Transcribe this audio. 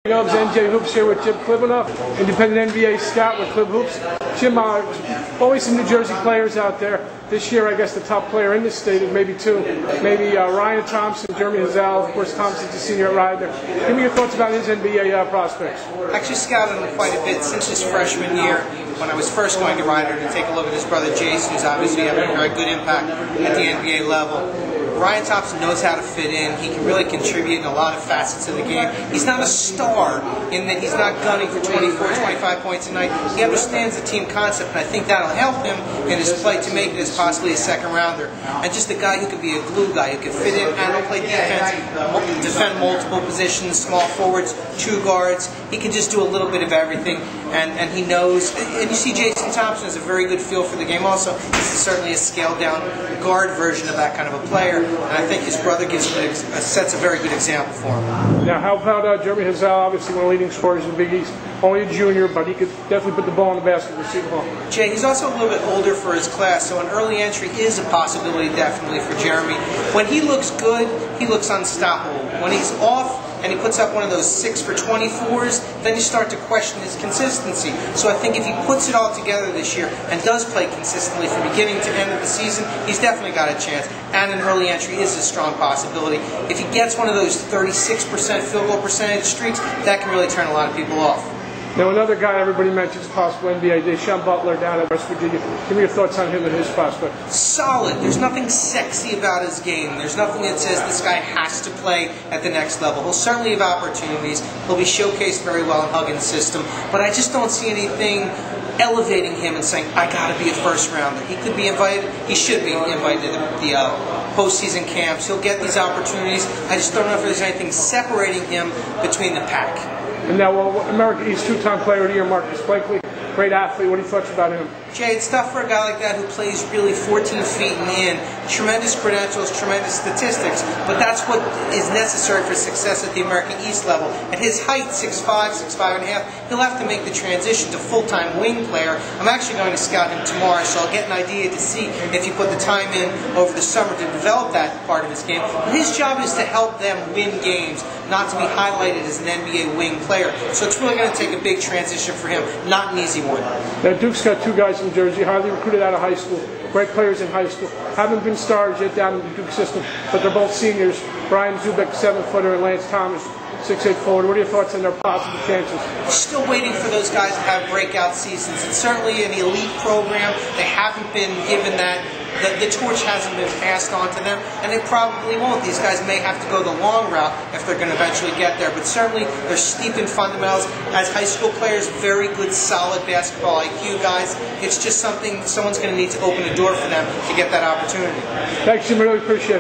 NJ Hoops here with Jim Clbanoff, independent NBA scout with Clib Hoops. Jim, always some New Jersey players out there. This year, I guess the top player in this state is maybe two. Maybe Ryan Thompson, Jeremy Hazel, of course Thompson's a senior at Ryder. Give me your thoughts about his NBA prospects. I actually scouted him quite a bit since his freshman year when I was first going to Ryder to take a look at his brother Jason, who's obviously having a very good impact at the NBA level. Ryan Thompson knows how to fit in. He can really contribute in a lot of facets of the game. He's not a star in that he's not gunning for 24, 25 points a night. He understands the team concept, and I think that'll help him in his play to make it as possibly a second rounder. And just a guy who could be a glue guy, who can fit in and play defense, defend multiple positions, small forwards, two guards. He can just do a little bit of everything, and he knows. And you see Jason Thompson has a very good feel for the game also. This is certainly a scaled-down guard version of that kind of a player. And I think his brother sets a very good example for him. Now, how about Jeremy Hazel, obviously one of the leading scorers in the Big East. Only a junior, but he could definitely put the ball in the basket for Cibanoff. Jay, he's also a little bit older for his class, so an early entry is a possibility definitely for Jeremy. When he looks good, he looks unstoppable. When he's off and he puts up one of those 6 for 24s, then you start to question his consistency. So I think if he puts it all together this year and does play consistently from beginning to end of the season, he's definitely got a chance. And an early entry is a strong possibility. If he gets one of those 36% field goal percentage streaks, that can really turn a lot of people off. Now, another guy everybody mentions possible NBA, Deshaun Butler down at West Virginia. Give me your thoughts on him and his prospect. Solid. There's nothing sexy about his game. There's nothing that says this guy has to play at the next level. He'll certainly have opportunities. He'll be showcased very well in Huggins' system. But I just don't see anything elevating him and saying, I got to be a first rounder. He could be invited. He should be invited to the postseason camps. He'll get these opportunities. I just don't know if there's anything separating him between the pack. And now, America East two-time player of the year, Marcus Blakely, great athlete. What are your thoughts about him? Jay, it's tough for a guy like that who plays really 14 feet and in. Tremendous credentials, tremendous statistics, but that's what is necessary for success at the American East level. At his height, 6'5", 6'5 and a half, he'll have to make the transition to full-time wing player. I'm actually going to scout him tomorrow, so I'll get an idea to see if he put the time in over the summer to develop that part of his game. But his job is to help them win games, not to be highlighted as an NBA wing player. So it's really going to take a big transition for him, not an easy one. Now, Duke's got two guys from Jersey, highly recruited out of high school, great players in high school, haven't been stars yet down in the Duke system, but they're both seniors. Brian Zubek, 7-footer, and Lance Thomas, 6'8" forward. What are your thoughts on their possible chances? Still waiting for those guys to have breakout seasons. It's certainly an elite program. They haven't been given that. The torch hasn't been passed on to them, and they probably won't. These guys may have to go the long route if they're going to eventually get there, but certainly they're steep in fundamentals. As high school players, very good, solid basketball IQ guys. It's just something someone's going to need to open a door for them to get that opportunity. Thanks, Jim. Really appreciate it.